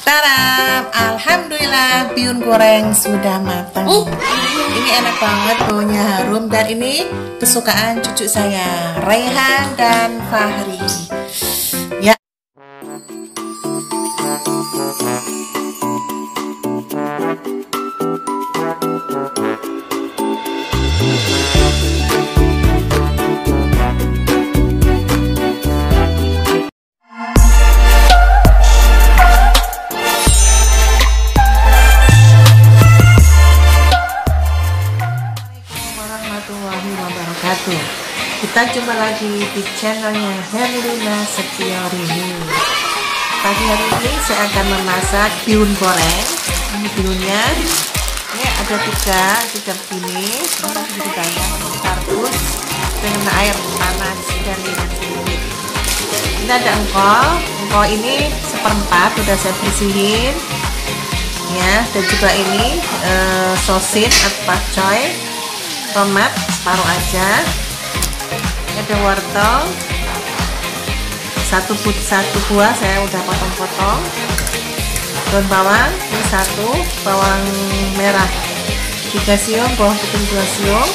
Taram, alhamdulillah bihun goreng sudah matang. Ini enak banget, baunya harum, dan ini kesukaan cucu saya, Raihan dan Fahri. Ya. Kita jumpa lagi di channelnya Herlina Setiarini. Pagi hari ini saya akan memasak bihun goreng. Ini bihunnya, ini ada tiga begini. Ini banyak, kardus dengan air panas dan dingin. Ini ada engkol ini seperempat sudah saya bersihin. Ya, dan juga ini sosis atau pakcoy, tomat separuh aja. Ada wortel satu buah saya udah potong-potong, daun bawang ini satu, bawang merah 3 siung, bawang putih 2 siung.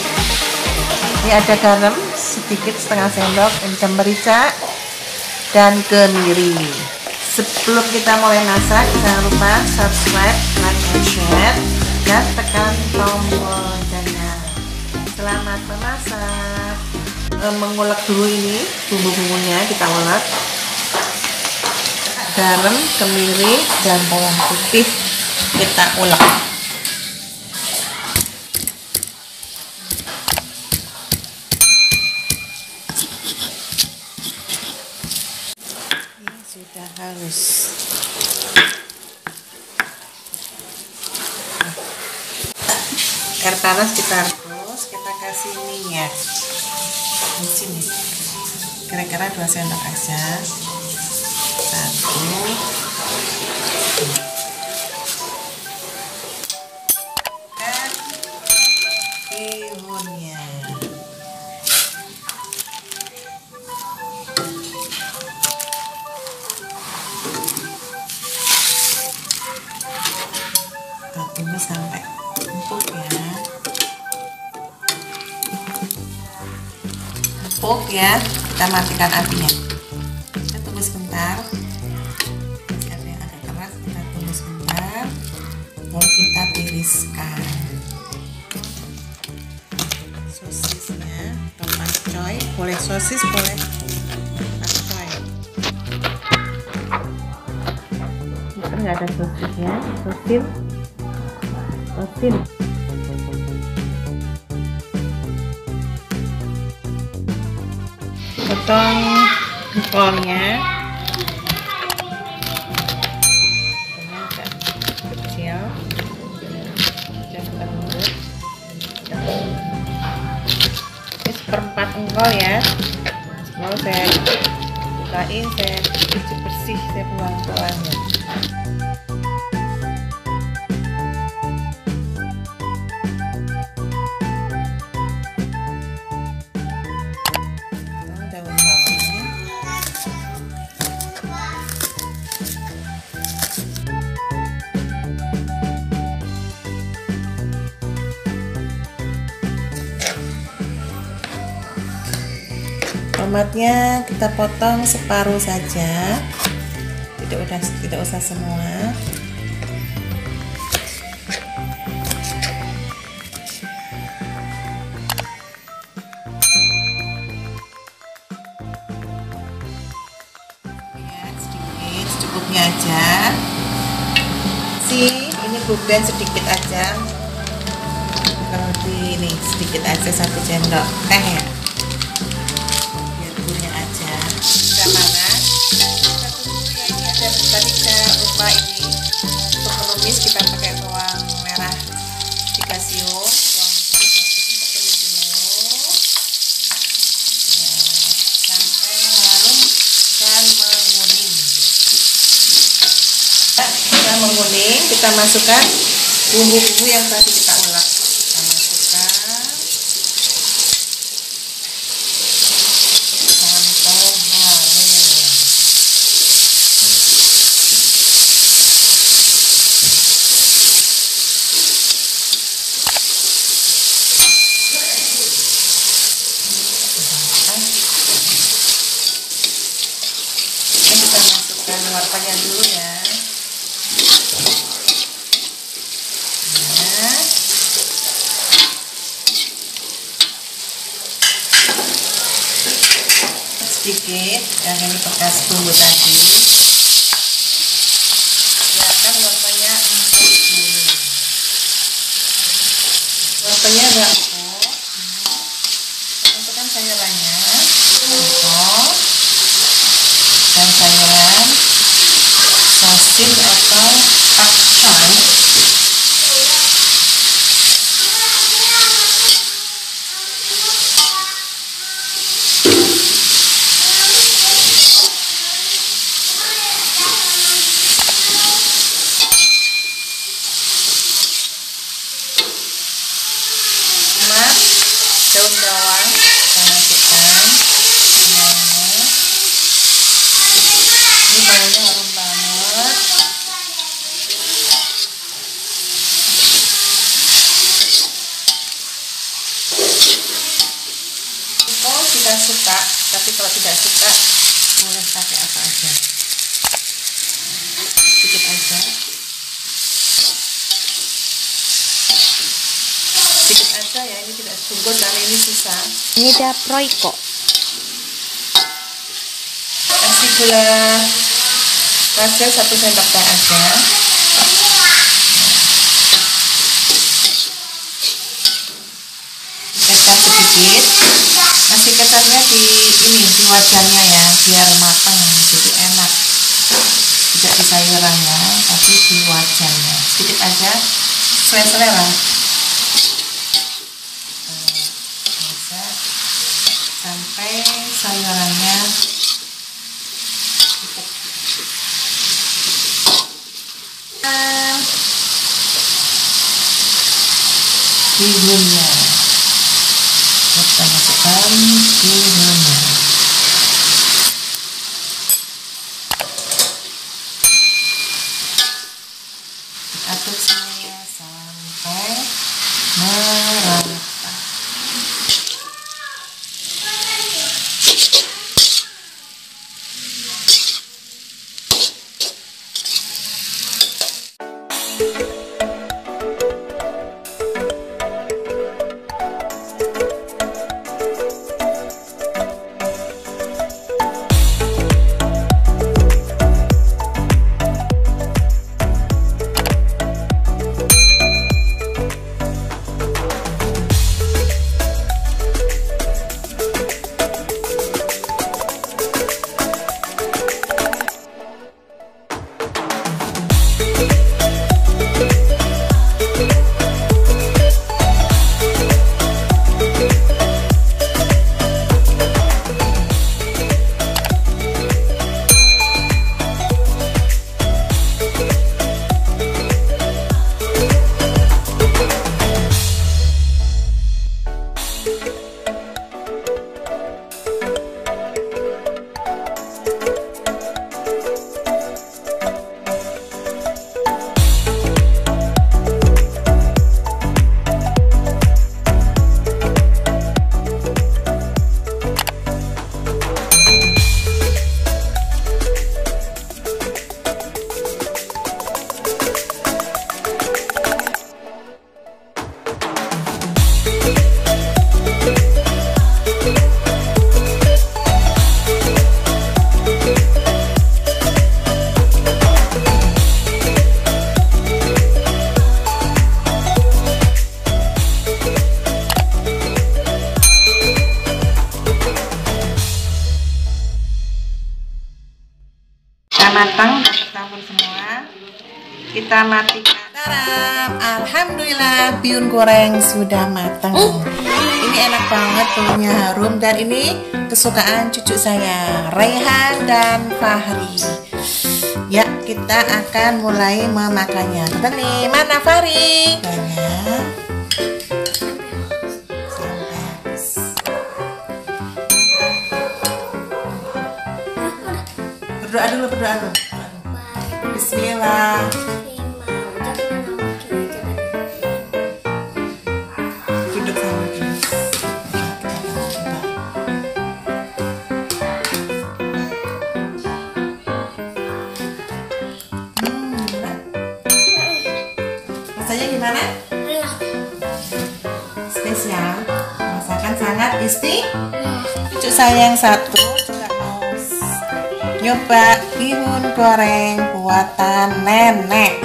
Ini ada garam sedikit setengah sendok, ada merica dan kemiri. Sebelum kita mulai masak, jangan lupa subscribe, like, and share, dan tekan tombol loncengnya. Selamat memasak. Mengulek dulu ini bumbu-bumbunya, kita ulek. Garam, kemiri, dan bawang putih kita ulek. Ini sudah halus. Air panas kita rebus, kita kasih minyak di sini kira-kira 2 sendok aja. 1, 2, dan bihunnya. Kita tunggu sampai empuk ya. Ya, kita matikan apinya. Kita tunggu sebentar. Ada yang agak keras, kita tunggu sebentar. Lalu kita tiriskan sosisnya, tomat coy. Boleh sosis, boleh pakcoy. Kita nggak ada sosisnya, sosin. Potong engkolnya agak kecil dan lembut. Ini seperempat engkol ya. Lalu saya bukain, saya cuci bersih, saya buang tulangnya. Tomatnya kita potong separuh saja, tidak usah semua. Ya, sedikit, secukupnya aja. Ini buben sedikit aja. Kalau ini sedikit aja, 1 sendok teh ya. Tadi saya lupa ini, untuk menumis kita pakai bawang merah 3 siung, bawang putih 1 siung, sampai harum dan menguning. Sudah menguning, kita masukkan bumbu-bumbu yang tadi kita ulek. Kita masukkan sampai harum. wortelnya dulu ya. Nah, sedikit yang ini bekas bumbu tadi. Biarkan wortelnya empuk dulu. Wortelnya udah empuk. Masukkan sayurannya, empuk, dan sayuran sosis atau pakcoy. Daun bawang kita masukkan semuanya. Ini baunya harum banget. Kalau kita suka, tapi kalau tidak suka boleh pakai apa aja. Sedikit aja. Sedikit aja ya, ini tidak sungguh karena ini susah. Ini ada Royco. Kasih gula pasir 1 sendok teh aja. Kecap sedikit. Kasih kecapnya di wajannya ya, biar matang, jadi enak. Tidak di sayurannya, tapi di wajannya. Sedikit aja, sesuai selera. Sampai sayurannya cukup. Bihunnya kita masukkan bihunnya. Aduk semuanya sampai merata. Matang, campur semua. Kita matikan. Taram, alhamdulillah bihun goreng sudah matang. Ini enak banget, baunya harum, dan ini kesukaan cucu saya, Raihan dan Fahri. Ya, kita akan mulai memakannya. Kita nih, mana Fahri? Banyak. Berdoa dulu, berdoa dulu. Bismillah. Duduk sama dulu. Rasanya gimana? Spesial. Masakan sangat cucu saya yang satu juga mau nyoba bihun goreng buatan nenek.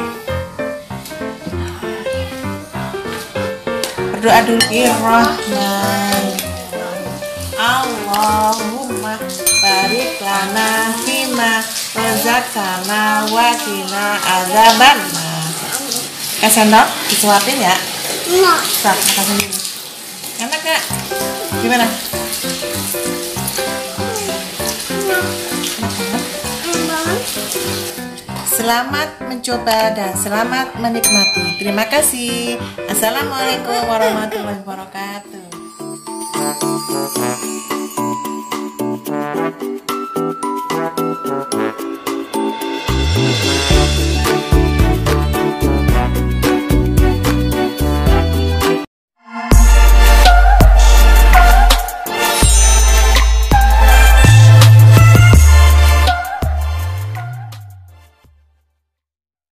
Berdoa dulu. Bismillahirrahmanirrahim. Allahumma barik lana fima razaqtana wa qina adzabannar. Sendok disuapin ya? Enggak. Stop, makan sendiri. Enak gak? Gimana? Selamat mencoba dan selamat menikmati. Terima kasih. Assalamualaikum warahmatullahi wabarakatuh.